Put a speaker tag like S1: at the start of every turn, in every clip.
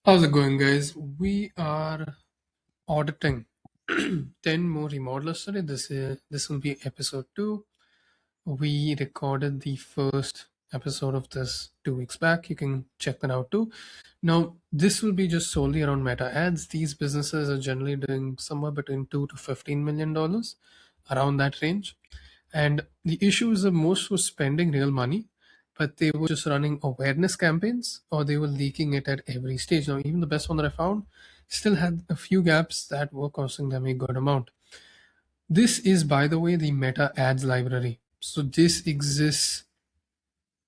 S1: How's it going, guys? We are auditing 10 more remodelers today. This will be episode 2. We recorded the first episode of this 2 weeks back. You can check that out too. Now, this will be just solely around meta ads. These businesses are generally doing somewhere between 2 to $15 million, around that range. And the issue is that most were spending real money, but they were just running awareness campaigns or they were leaking it at every stage. Now, even the best one that I found still had a few gaps that were costing them a good amount. This is, by the way, the Meta Ads library. So this exists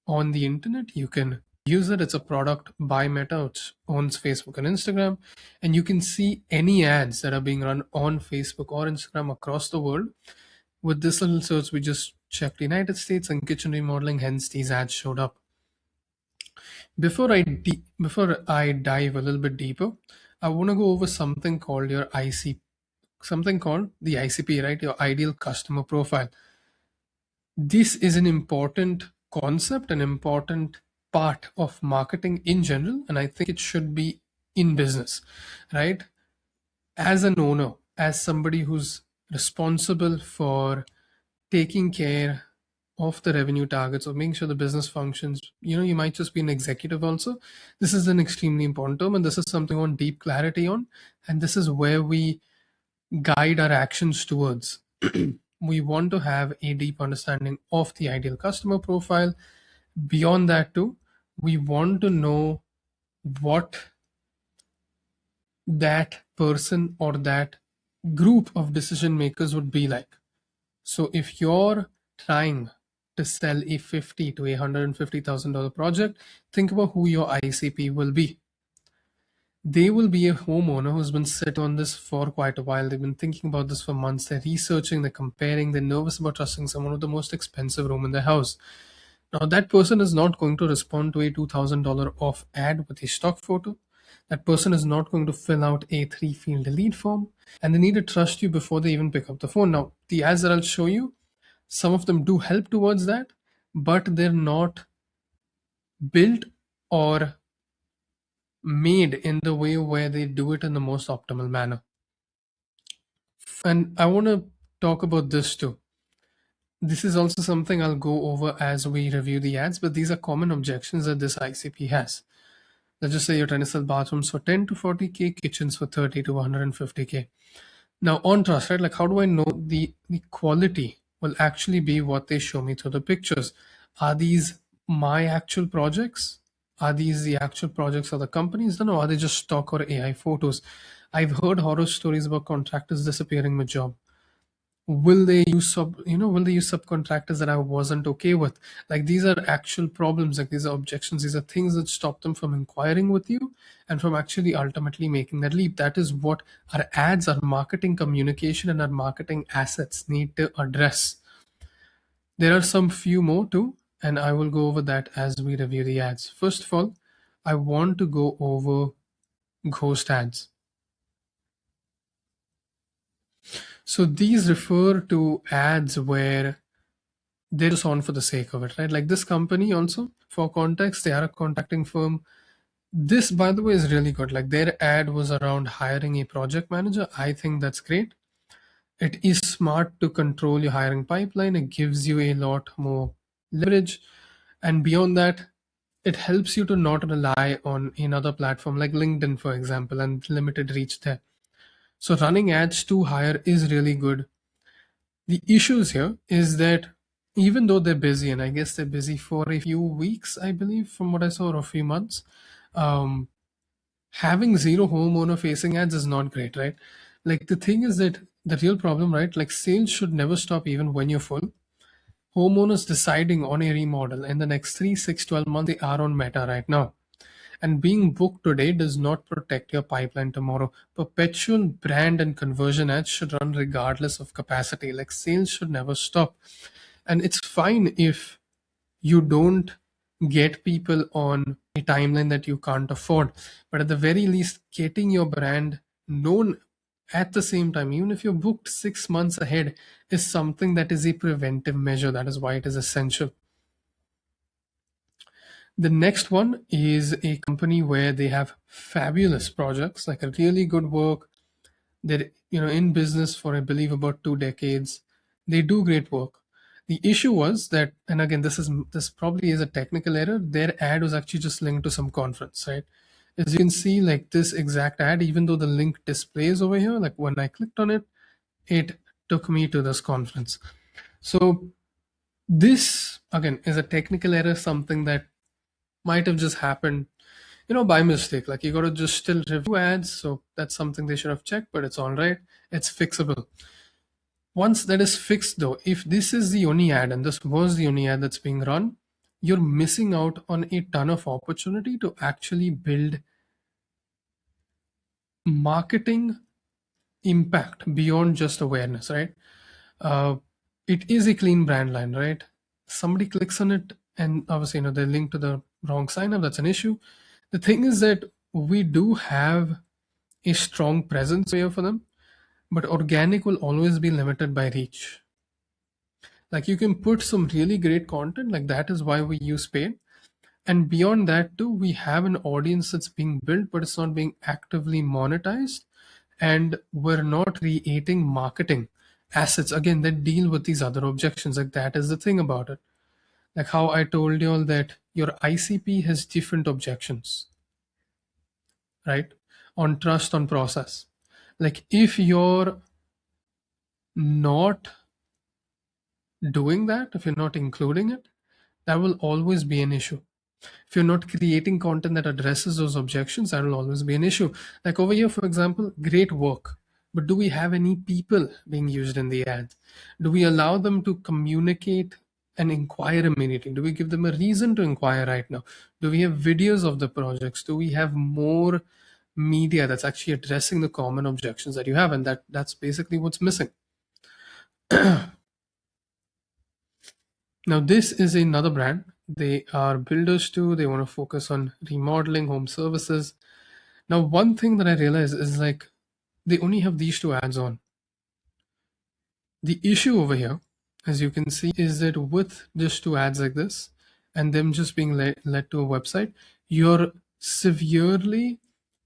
S1: on the internet. You can use it. It's a product by Meta. It owns Facebook and Instagram. And you can see any ads that are being run on Facebook or Instagram across the world. With this little search, we just checked United States and kitchen remodeling, hence these ads showed up. Before I dive a little bit deeper, I want to go over something called the ICP, right? Your ideal customer profile. This is an important concept, an important part of marketing in general, and I think it should be in business, right? As an owner, as somebody who's responsible for taking care of the revenue targets or making sure the business functions, you might just be an executive also. This is an extremely important term, and this is something I want deep clarity on. And this is where we guide our actions towards. We want to have a deep understanding of the ideal customer profile. Beyond that, too, we want to know what that person or that group of decision makers would be like. So if you're trying to sell a $50 to $150,000 project, think about who your ICP will be. They will be a homeowner who's been sitting on this for quite a while. They've been thinking about this for months. They're researching, they're comparing, they're nervous about trusting someone with the most expensive room in their house. Now, that person is not going to respond to a $2,000 off ad with a stock photo. That person is not going to fill out a 3-field lead form, and they need to trust you before they even pick up the phone. Now, the ads that I'll show you, some of them do help towards that, but they're not built or made in the way where they do it in the most optimal manner. And I want to talk about this too. This is also something I'll go over as we review the ads, but these are common objections that this ICP has. Let's just say you're trying to sell bathrooms for 10 to 40K, kitchens for 30 to 150K. Now, on trust, right? Like, how do I know the quality will actually be what they show me through the pictures? Are these my actual projects? Are these the actual projects of the companies? No, are they just stock or AI photos? I've heard horror stories about contractors disappearing with job. Will they use subcontractors that I wasn't okay with? Like, these are actual problems, like these are objections, these are things that stop them from inquiring with you and from actually ultimately making that leap. That is what our ads, our marketing communication, and our marketing assets need to address. There are some few more too, and I will go over that as we review the ads. First of all, I want to go over ghost ads. So these refer to ads where they're just on for the sake of it, right? Like this company also, for context, they are a contracting firm. This, by the way, is really good. Like their ad was around hiring a project manager. I think that's great. It is smart to control your hiring pipeline. It gives you a lot more leverage. And beyond that, it helps you to not rely on another platform like LinkedIn, for example, and limited reach there. So running ads to hire is really good. The issues here is that even though they're busy, and I guess they're busy for a few weeks, I believe, from what I saw, or a few months, um, having zero homeowner facing ads is not great, right? Like the thing is that the real problem, right? Like sales should never stop even when you're full. Homeowners deciding on a remodel in the next 3, 6, 12 months, they are on Meta right now. And being booked today does not protect your pipeline tomorrow. Perpetual brand and conversion ads should run regardless of capacity. Like sales should never stop. And it's fine if you don't get people on a timeline that you can't afford. But at the very least, getting your brand known at the same time, even if you're booked 6 months ahead, is something that is a preventive measure. That is why it is essential. The next one is a company where they have fabulous projects, like a really good work. They're in business for I believe about 2 decades. They do great work. The issue was that, and again, this probably is a technical error. Their ad was actually just linked to some conference, right? As you can see, like this exact ad, even though the link displays over here, like when I clicked on it, it took me to this conference. So this again is a technical error, something that might have just happened by mistake. Like you got to just still review ads, so that's something they should have checked, but it's all right. It's fixable. Once that is fixed though, if this is the only ad and this was the only ad that's being run, you're missing out on a ton of opportunity to actually build marketing impact beyond just awareness, right? uh, it is a clean brand line, right? Somebody clicks on it and obviously they link to the wrong sign up. That's an issue. The thing is that we do have a strong presence here for them, but organic will always be limited by reach. Like you can put some really great content, like that is why we use paid. And beyond that too, we have an audience that's being built, but it's not being actively monetized. And we're not creating marketing assets again that deal with these other objections. Like that is the thing about it. Like how I told you all that your ICP has different objections, right? On trust, on process. Like if you're not doing that, if you're not including it, that will always be an issue. If you're not creating content that addresses those objections, that will always be an issue. Like over here, for example, great work, but do we have any people being used in the ad? Do we allow them to communicate and inquire immediately? Do we give them a reason to inquire right now? Do we have videos of the projects? Do we have more media that's actually addressing the common objections that you have? And that's basically what's missing. Now, this is another brand. They are builders too. They want to focus on remodeling, home services. Now, one thing that I realize is like they only have these two ads on. The issue over here, as you can see, is that with just two ads like this and them just being led to a website, you're severely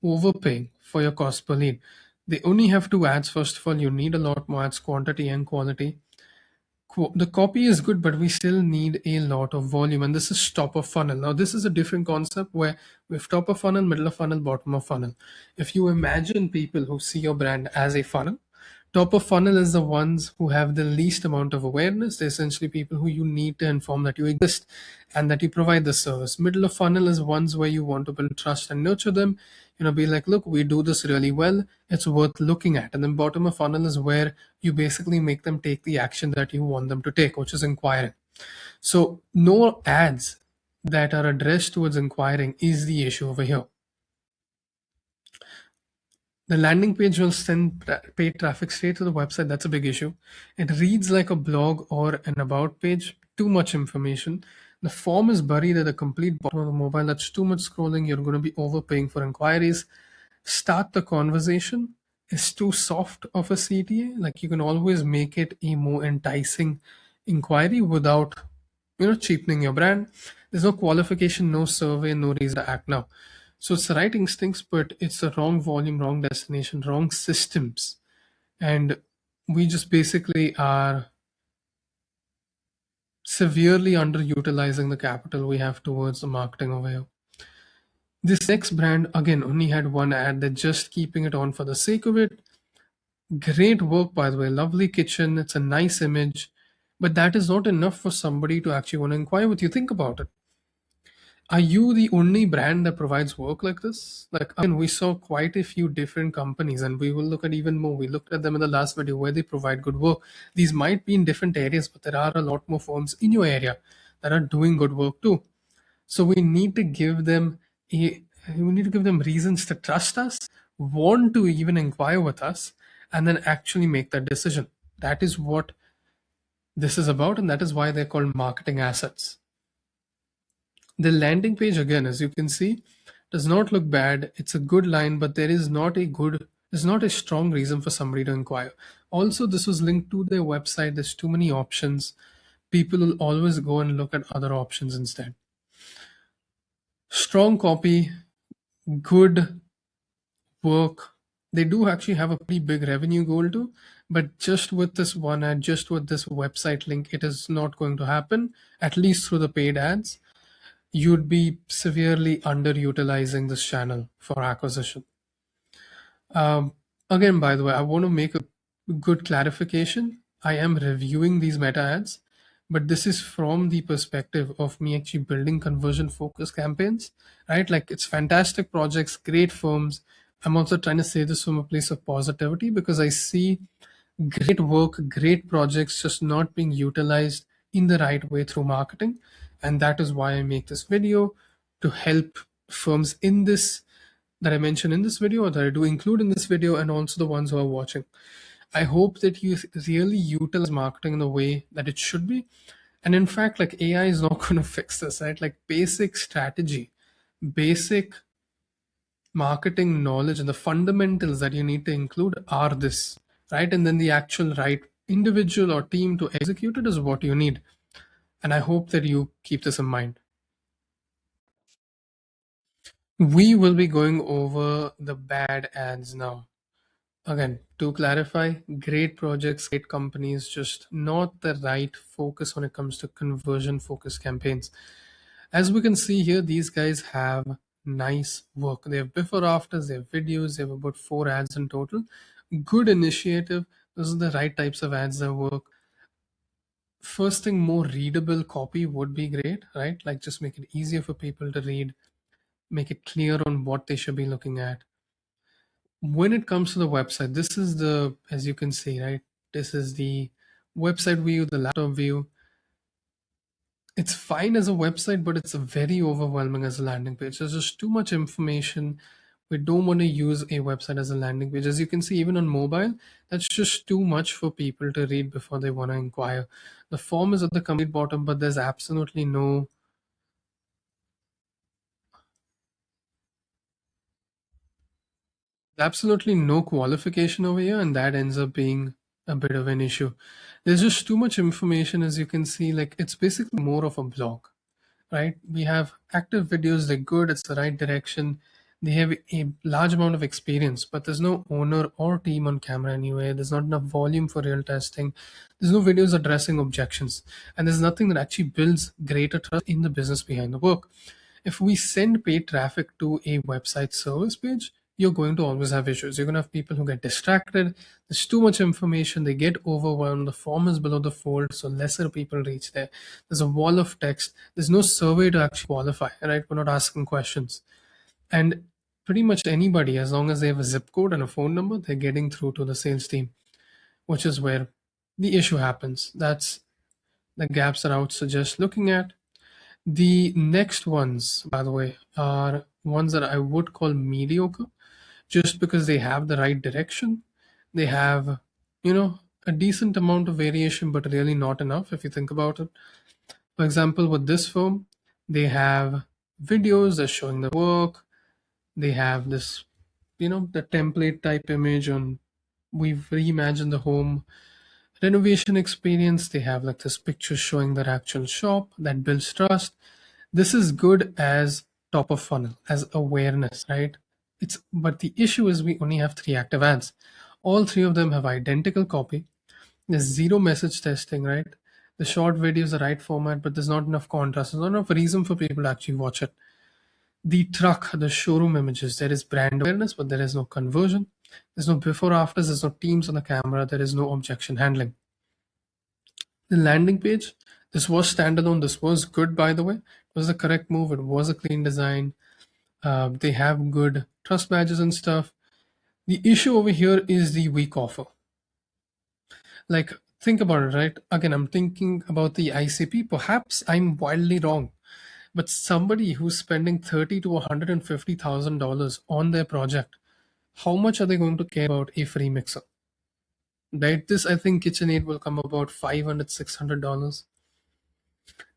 S1: overpaying for your cost per lead. They only have two ads. First of all, you need a lot more ads, quantity and quality. The copy is good, but we still need a lot of volume. And this is top of funnel. Now, this is a different concept where we have top of funnel, middle of funnel, bottom of funnel. If you imagine people who see your brand as a funnel, top of funnel is the ones who have the least amount of awareness. They're essentially people who you need to inform that you exist and that you provide the service. Middle of funnel is ones where you want to build trust and nurture them. Be like, look, we do this really well. It's worth looking at. And then bottom of funnel is where you basically make them take the action that you want them to take, which is inquiring. So no ads that are addressed towards inquiring is the issue over here. The landing page will send paid traffic straight to the website. That's a big issue. It reads like a blog or an about page, too much information. The form is buried at the complete bottom of the mobile. That's too much scrolling. You're going to be overpaying for inquiries. Start the conversation is too soft of a CTA. Like you can always make it a more enticing inquiry without cheapening your brand. There's no qualification, no survey, no reason to act now. So it's the right instincts, but it's the wrong volume, wrong destination, wrong systems. And we just basically are severely underutilizing the capital we have towards the marketing over here. This next brand, again, only had one ad. They're just keeping it on for the sake of it. Great work, by the way. Lovely kitchen. It's a nice image. But that is not enough for somebody to actually want to inquire with you. Think about it. Are you the only brand that provides work like this? Like, again, we saw quite a few different companies, and we will look at even more. We looked at them in the last video where they provide good work. These might be in different areas, but there are a lot more firms in your area that are doing good work too. So we need to give them reasons to trust us, want to even inquire with us, and then actually make that decision. That is what this is about, and that is why they're called marketing assets. The landing page, again, as you can see, does not look bad. It's a good line, but there's not a strong reason for somebody to inquire. Also, this was linked to their website. There's too many options. People will always go and look at other options instead. Strong copy, good work. They do actually have a pretty big revenue goal too, but just with this one ad, just with this website link, it is not going to happen, at least through the paid ads. You'd be severely underutilizing this channel for acquisition. Um, Again, by the way, I want to make a good clarification. I am reviewing these meta ads, but this is from the perspective of me actually building conversion focused campaigns, right? Like it's fantastic projects, great firms. I'm also trying to say this from a place of positivity because I see great work, great projects just not being utilized in the right way through marketing. And that is why I make this video to help firms in this that I mention in this video or that I do include in this video and also the ones who are watching. I hope that you really utilize marketing in the way that it should be. And in fact, like AI is not going to fix this, right? Like basic strategy, basic marketing knowledge and the fundamentals that you need to include are this, right? And then the actual right individual or team to execute it is what you need. And I hope that you keep this in mind. We will be going over the bad ads now. Again, to clarify, great projects, great companies, just not the right focus when it comes to conversion focused campaigns. As we can see here, these guys have nice work. They have before afters, they have videos, they have about 4 ads in total. Good initiative. Those are the right types of ads that work. First thing, more readable copy would be great, right? Like just make it easier for people to read, make it clear on what they should be looking at. When it comes to the website, this is the, as you can see, right? This is the website view, the laptop view. It's fine as a website, but it's very overwhelming as a landing page. There's just too much information. We don't want to use a website as a landing page. As you can see, even on mobile, that's just too much for people to read before they want to inquire. The form is at the complete bottom, but there's absolutely no qualification over here, and that ends up being a bit of an issue. There's just too much information, as you can see. Like it's basically more of a blog, right? We have active videos, they're good, it's the right direction. They have a large amount of experience, but there's no owner or team on camera anyway. There's not enough volume for real testing. There's no videos addressing objections. And there's nothing that actually builds greater trust in the business behind the work. If we send paid traffic to a website service page, you're going to always have issues. You're going to have people who get distracted. There's too much information. They get overwhelmed. The form is below the fold, so lesser people reach there. There's a wall of text. There's no survey to actually qualify, right? We're not asking questions. And pretty much anybody, as long as they have a zip code and a phone number, they're getting through to the sales team, which is where the issue happens. That's the gaps that I would suggest looking at. The next ones, by the way, are ones that I would call mediocre just because they have the right direction. They have, a decent amount of variation, but really not enough if you think about it. For example, with this firm, they have videos that showing the work. They have this, the template type image on we've reimagined the home renovation experience. They have like this picture showing their actual shop that builds trust. This is good as top of funnel, as awareness, right? It's but the issue is we only have 3 active ads. All 3 of them have identical copy. There's zero message testing, right? The short video is the right format, but there's not enough contrast. There's not enough reason for people to actually watch it. The truck, the showroom images, there is brand awareness, but there is no conversion. There's no before afters, there's no teams on the camera, there is no objection handling. The landing page, this was standalone, this was good, by the way. It was the correct move, it was a clean design. They have good trust badges and stuff. The issue over here is the weak offer. Like, think about it, right? Again, I'm thinking about the ICP. Perhaps I'm wildly wrong, but somebody who's spending $30 to $150,000 on their project, how much are they going to care about a free mixer? Right? This, I think, KitchenAid will come about $500, $600.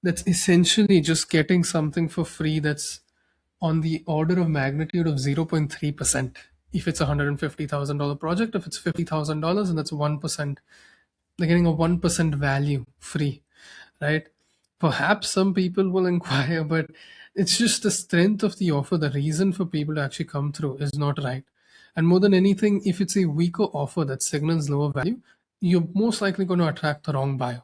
S1: That's essentially just getting something for free that's on the order of magnitude of 0.3%. If it's a $150,000 project, if it's $50,000 and that's 1%, they're getting a 1% value free, right? Perhaps some people will inquire, but It's just the strength of the offer, the reason for people to actually come through is not right. And more than anything, if it's a weaker offer that signals lower value, you're most likely going to attract the wrong buyer.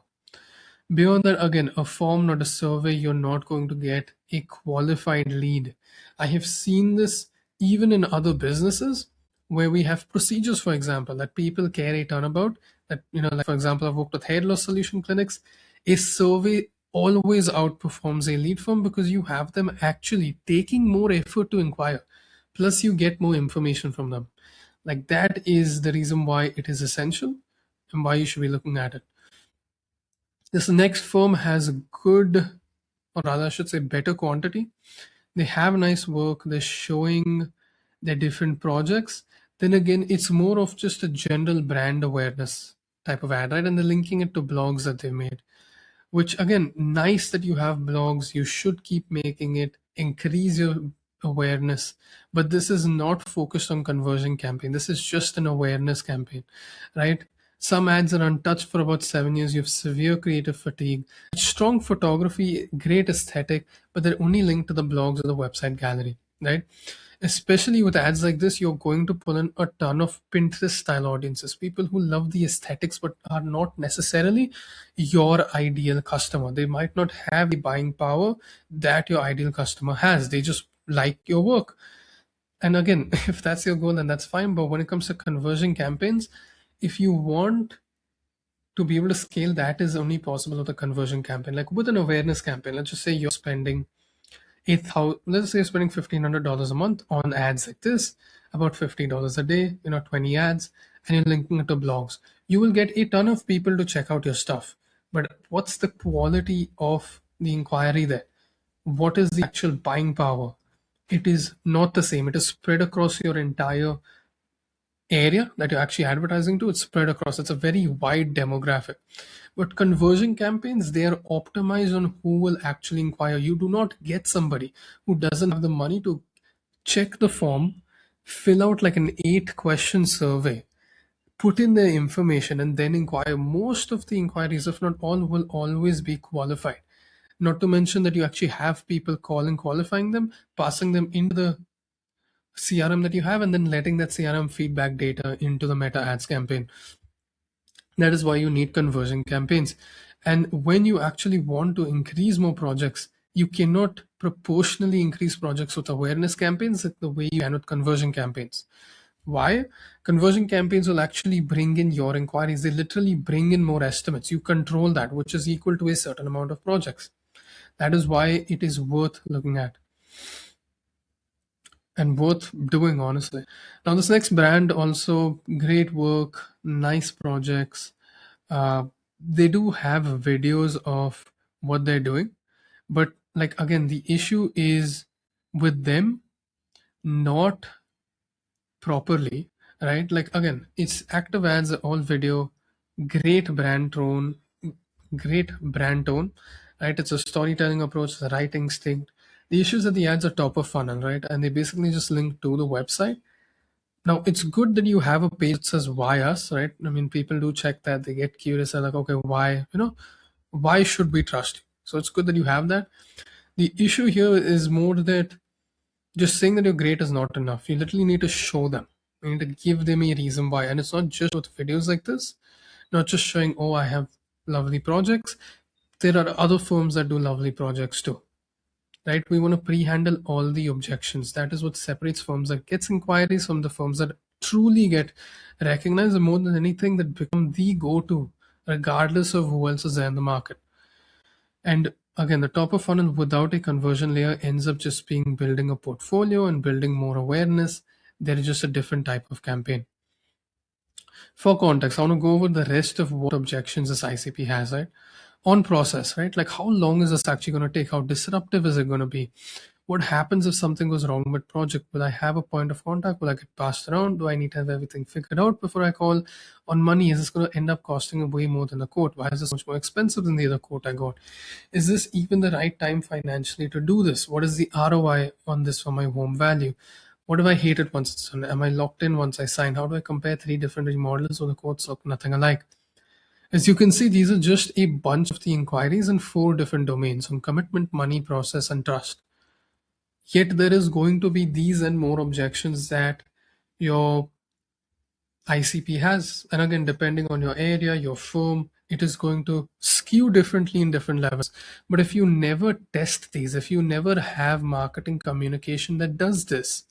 S1: Beyond that, again, a form, not a survey, you're not going to get a qualified lead. I have seen this even in other businesses where we have procedures, for example, that people care a ton about. That, like for example, I've worked with hair loss solution clinics. A survey always outperforms a lead form because you have them actually taking more effort to inquire. Plus, you get more information from them. Like that is the reason why it is essential and why you should be looking at it. This next firm has good, or rather, I should say, better quantity. They have nice work, they're showing their different projects. Then again, it's more of just a general brand awareness type of ad, right? And they're linking it to blogs that they made, which again, nice that you have blogs. You should keep making it, increase your awareness. But this is not focused on conversion campaign. This is just an awareness campaign, right? Some ads are untouched for about 7 years. You have severe creative fatigue, strong photography, great aesthetic, but they're only linked to the blogs or the website gallery, right? Especially with ads like this, you're going to pull in a ton of Pinterest style audiences, people who love the aesthetics but are not necessarily your ideal customer. They might not have the buying power that your ideal customer has. They just like your work. And again, if that's your goal, then that's fine. But when it comes to conversion campaigns, if you want to be able to scale, that is only possible with a conversion campaign. Like with an awareness campaign, let's just say you're spending 8,000, let's say you're spending $1,500 a month on ads like this, about $50 a day, 20 ads, and you're linking it to blogs. You will get a ton of people to check out your stuff. But what's the quality of the inquiry there? What is the actual buying power? It is not the same. It is spread across your entire area that you're actually advertising to. It's spread across. It's a very wide demographic. But conversion campaigns, they are optimized on who will actually inquire. You do not get somebody who doesn't have the money to check the form, fill out like an 8-question survey, put in their information, and then inquire. Most of the inquiries, if not all, will always be qualified. Not to mention that you actually have people calling, qualifying them, passing them into the CRM that you have, and then letting that CRM feedback data into the Meta Ads campaign. That is why you need conversion campaigns. And when you actually want to increase more projects, you cannot proportionally increase projects with awareness campaigns the way you can with conversion campaigns. Why? Conversion campaigns will actually bring in your inquiries. They literally bring in more estimates. You control that, which is equal to a certain amount of projects. That is why it is worth looking at and worth doing, honestly. Now, this next brand also great work, nice projects. They do have videos of what they're doing, but like again, the issue is with them not properly, right? Like again, it's active ads, all video, great brand tone, great brand tone, right? It's a storytelling approach, the right instinct. The issue is that the ads are top of funnel, right? And they basically just link to the website. Now, it's good that you have a page that says why us, right? I mean, people do check that. They get curious. They're like, okay, why, why should we trust you? So it's good that you have that. The issue here is more that just saying that you're great is not enough. You literally need to show them. You need to give them a reason why. And it's not just with videos like this, not just showing, oh, I have lovely projects. There are other firms that do lovely projects too, right? We want to pre-handle all the objections. That is what separates firms that gets inquiries from the firms that truly get recognized, and more than anything, that become the go-to, regardless of who else is there in the market. And again, the top of funnel without a conversion layer ends up just being building a portfolio and building more awareness. There is just a different type of campaign. For context, I want to go over the rest of what objections this ICP has, right? On process, right? Like how long is this actually going to take? How disruptive is it going to be? What happens if something goes wrong with project? Will I have a point of contact? Will I get passed around? Do I need to have everything figured out before I call? On money, is this going to end up costing way more than a quote? Why is this much more expensive than the other quote I got? Is this even the right time financially to do this? What is the ROI on this for my home value? What if I hate it once it's done? Am I locked in once I sign? How do I compare 3 different remodelers so the quotes look nothing alike? As you can see, these are just a bunch of the inquiries in 4 different domains on commitment, money, process, and trust. Yet there is going to be these and more objections that your ICP has. And again, depending on your area, your firm, it is going to skew differently in different levels. But if you never test these, if you never have marketing communication that does this,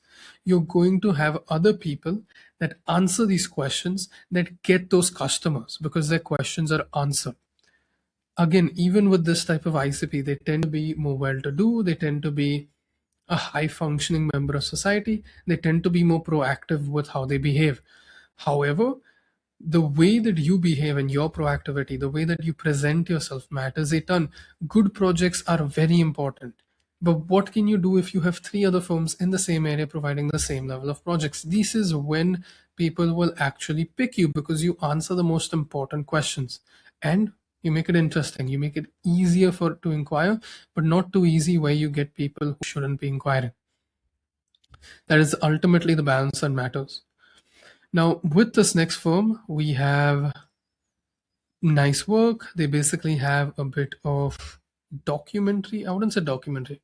S1: you're going to have other people that answer these questions that get those customers because their questions are answered. Again, even with this type of ICP, they tend to be more well to do, they tend to be a high functioning member of society, they tend to be more proactive with how they behave. However, the way that you behave and your proactivity, the way that you present yourself matters a ton. Good projects are very important. But what can you do if you have three other firms in the same area providing the same level of projects? This is when people will actually pick you because you answer the most important questions and you make it interesting. You make it easier for to inquire, but not too easy where you get people who shouldn't be inquiring. That is ultimately the balance that matters. Now, with this next firm, we have nice work. They basically have a bit of documentary. I wouldn't say documentary,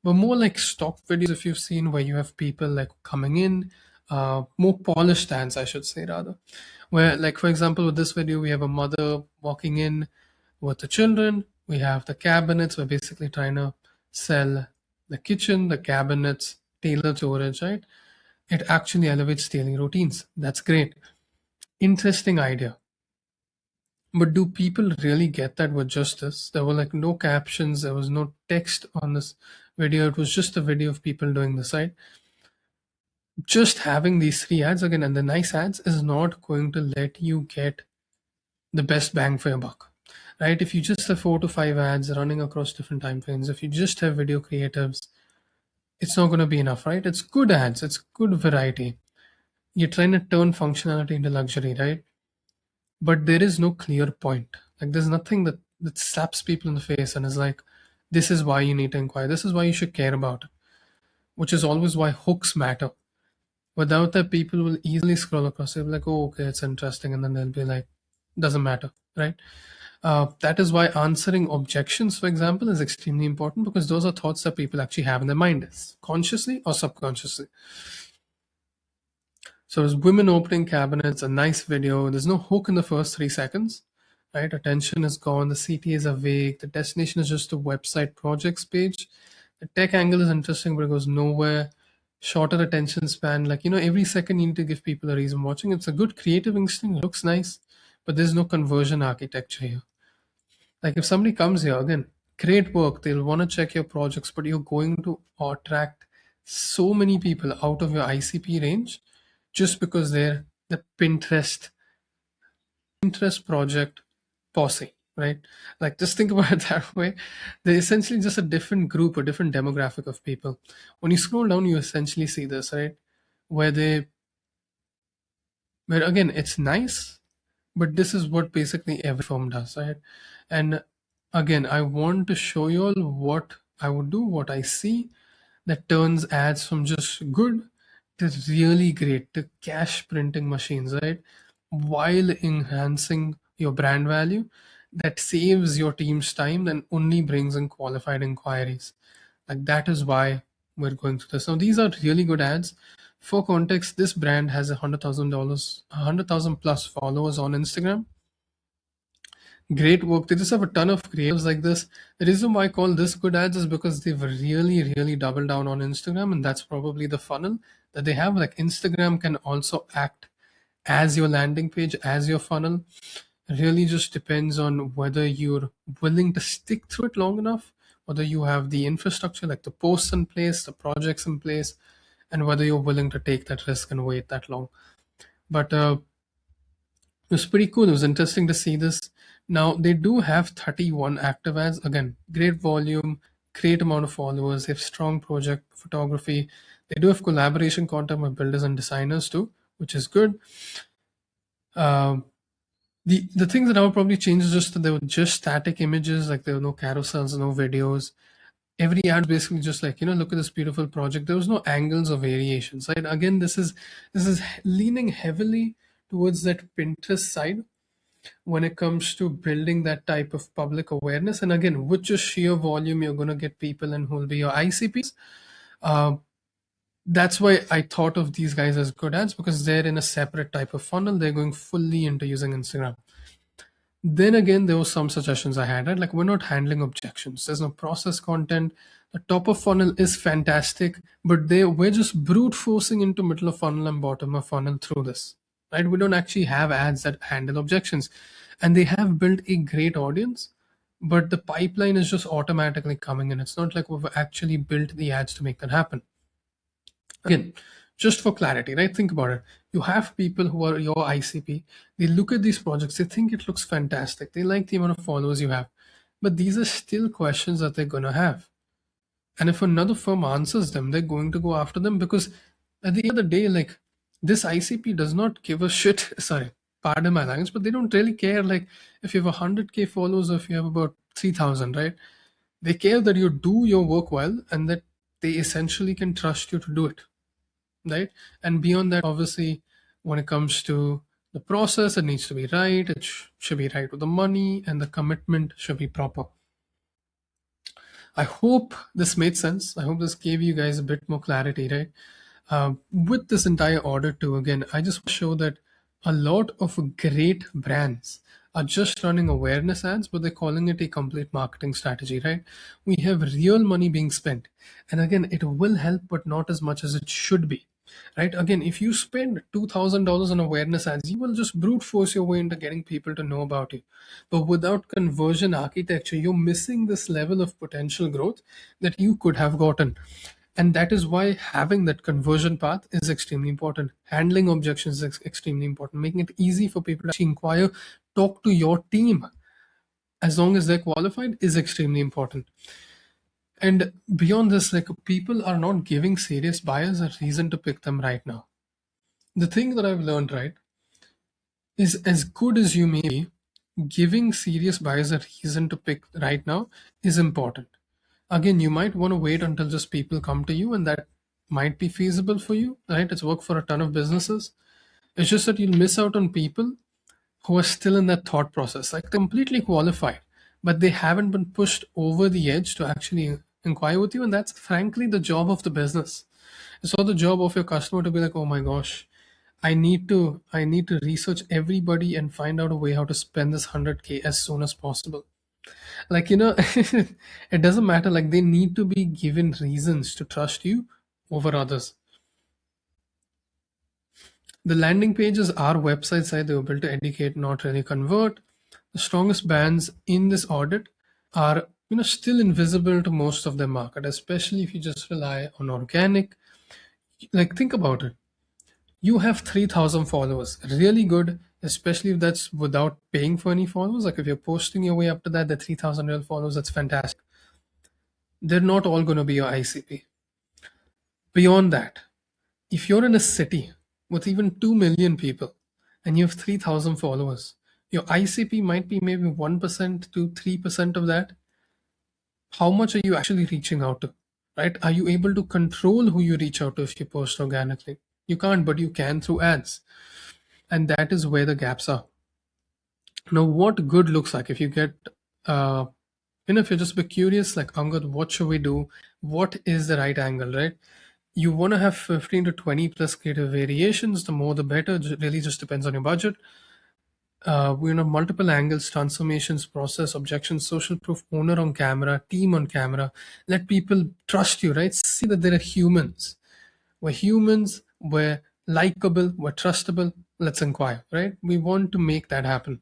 S1: but more like stock videos if you've seen where you have people like coming in, more polished stands, I should say rather. Where, like for example, with this video, we have a mother walking in with the children. We have the cabinets. We're basically trying to sell the kitchen, the cabinets, tailored storage, right? It actually elevates daily routines. That's great. Interesting idea. But do people really get that with just this? There were like no captions, there was no text on this video. It was just a video of people doing this, right? Just having these three ads again and the nice ads is not going to let you get the best bang for your buck, right? If you just have 4 to 5 ads running across different time frames, if you just have video creatives, it's not going to be enough, right? It's good ads, it's good variety. You're trying to turn functionality into luxury, right? But there is no clear point. Like there's nothing that slaps people in the face and is like, this is why you need to inquire. This is why you should care about it. Which is always why hooks matter. Without that, people will easily scroll across. They'll be like, oh, okay, it's interesting, and then they'll be like, doesn't matter, right? That is why answering objections, for example, is extremely important because those are thoughts that people actually have in their mind, consciously or subconsciously. So it's women opening cabinets, a nice video. There's no hook in the first 3 seconds, right? Attention is gone. The CTAs are vague. The destination is just a website projects page. The tech angle is interesting, but it goes nowhere. Shorter attention span. Like, every second you need to give people a reason watching. It's a good creative instinct. It looks nice, but there's no conversion architecture here. Like if somebody comes here, again, great work. They'll want to check your projects, but you're going to attract so many people out of your ICP range just because they're the Pinterest project posse, right? Like just think about it that way. They're essentially just a different group, a different demographic of people. When you scroll down, you essentially see this, right? Where again, it's nice, but this is what basically every firm does, right? And again, I want to show you all what I would do, what I see that turns ads from just good to really great to cash printing machines, right? While enhancing your brand value, that saves your team's time and only brings in qualified inquiries. Like that is why we're going through this. Now these are really good ads. For context, this brand has $100,000, 100,000 plus followers on Instagram. Great work. They just have a ton of creatives like this. The reason why I call this good ads is because they've really, really doubled down on Instagram, and that's probably the funnel that they have. Like Instagram can also act as your landing page, as your funnel. It really just depends on whether you're willing to stick through it long enough, whether you have the infrastructure, like the posts in place, the projects in place, and whether you're willing to take that risk and wait that long. But it was pretty cool. It was interesting to see this. Now they do have 31 active ads. Again, great volume, great amount of followers. They have strong project photography. They do have collaboration content with builders and designers too, which is good. Um, the things that I would probably change is just that there were just static images, like there were no carousels, no videos. Every ad basically just like, look at this beautiful project. There was no angles or variations, right? Again, this is leaning heavily towards that Pinterest side when it comes to building that type of public awareness. And again, with just sheer volume, you're going to get people in who will be your ICPs. Uh, that's why I thought of these guys as good ads, because they're in a separate type of funnel. They're going fully into using Instagram. Then again, there were some suggestions I had, right? Like, we're not handling objections. There's no process content. The top of funnel is fantastic, but we're just brute forcing into middle of funnel and bottom of funnel through this, right? We don't actually have ads that handle objections, and they have built a great audience, but the pipeline is just automatically coming in. It's not like we've actually built the ads to make that happen. Again, just for clarity, right? Think about it. You have people who are your ICP. They look at these projects, they think it looks fantastic. They like the amount of followers you have. But these are still questions that they're going to have. And if another firm answers them, they're going to go after them, because at the end of the day, like, this ICP does not give a shit. Sorry, pardon my language, but they don't really care. Like, if you have 100K followers or if you have about 3,000, right? They care that you do your work well and that they essentially can trust you to do it, right? And beyond that, obviously, when it comes to the process, it needs to be right. It should be right with the money, and the commitment should be proper. I hope this made sense. I hope this gave you guys a bit more clarity, right? With this entire order too, again, I just want to show that a lot of great brands are just running awareness ads, but they're calling it a complete marketing strategy, right? We have real money being spent. And again, it will help, but not as much as it should be, right? Again, if you spend $2,000 on awareness ads, you will just brute force your way into getting people to know about you. But without conversion architecture, you're missing this level of potential growth that you could have gotten. And that is why having that conversion path is extremely important. Handling objections is extremely important. Making it easy for people to actually inquire, talk to your team, as long as they're qualified, is extremely important. And beyond this, like, people are not giving serious buyers a reason to pick them right now. The thing that I've learned, right, is as good as you may be, giving serious buyers a reason to pick right now is important. Again, you might want to wait until just people come to you, and that might be feasible for you, right? It's worked for a ton of businesses. It's just that you'll miss out on people who are still in that thought process, like completely qualified, but they haven't been pushed over the edge to actually inquire with you. And that's frankly the job of the business. It's not the job of your customer to be like, oh my gosh, I need to research everybody and find out a way how to spend this 100K as soon as possible. Like, it doesn't matter. Like, they need to be given reasons to trust you over others. The landing pages are website side. They were built to educate, not really convert. The strongest brands in this audit are, still invisible to most of the market, especially if you just rely on organic. Like, think about it. You have 3,000 followers, really good, especially if that's without paying for any followers. Like, if you're posting your way up to that, the 3,000 real followers, that's fantastic. They're not all going to be your ICP. Beyond that, if you're in a city with even 2 million people and you have 3,000 followers, your ICP might be maybe 1% to 3% of that. How much are you actually reaching out to? Right? Are you able to control who you reach out to if you post organically? You can't, but you can through ads. And that is where the gaps are. Now, what good looks like if you get, uh, if you're just a bit curious, like, Angad, what should we do? What is the right angle, right? You want to have 15 to 20 plus creative variations. The more the better. It really just depends on your budget. We have multiple angles, transformations, process, objections, social proof, owner on camera, team on camera. Let people trust you, right? See that there are humans. We're humans, we're likable, we're trustable. Let's inquire, right? We want to make that happen.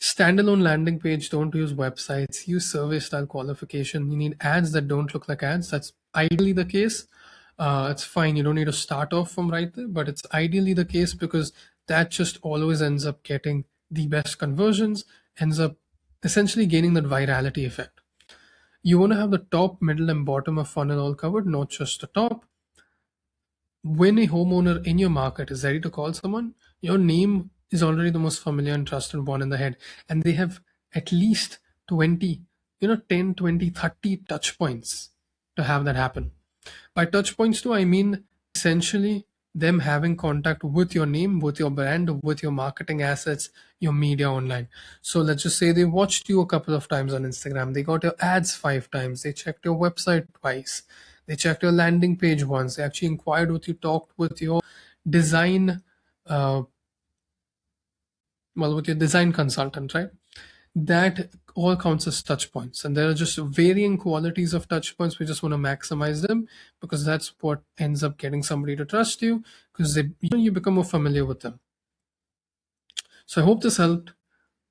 S1: Standalone landing page, don't use websites, use survey style qualification. You need ads that don't look like ads. That's ideally the case. It's fine. You don't need to start off from right there, but it's ideally the case because that just always ends up getting the best conversions, ends up essentially gaining that virality effect. You want to have the top, middle, and bottom of funnel all covered, not just the top. When a homeowner in your market is ready to call someone, your name is already the most familiar and trusted one in the head. And they have at least 20, 10, 20, 30 touch points to have that happen. By touch points too, I mean essentially them having contact with your name, with your brand, with your marketing assets, your media online. So let's just say they watched you a couple of times on Instagram, they got your ads 5 times, they checked your website twice, they checked your landing page once, they actually inquired with you, talked with your design, uh, with your design consultant, right? That all counts as touch points. And there are just varying qualities of touch points. We just want to maximize them because that's what ends up getting somebody to trust you because you become more familiar with them. So I hope this helped.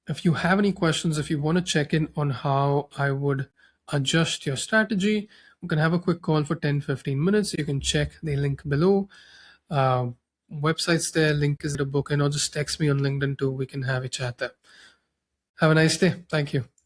S1: If you have any questions, if you want to check in on how I would adjust your strategy, we can have a quick call for 10-15 minutes. You can check the link below. Uh, Websites there, link is in the book, and or just text me on LinkedIn too. We can have a chat there. Have a nice day. Thank you.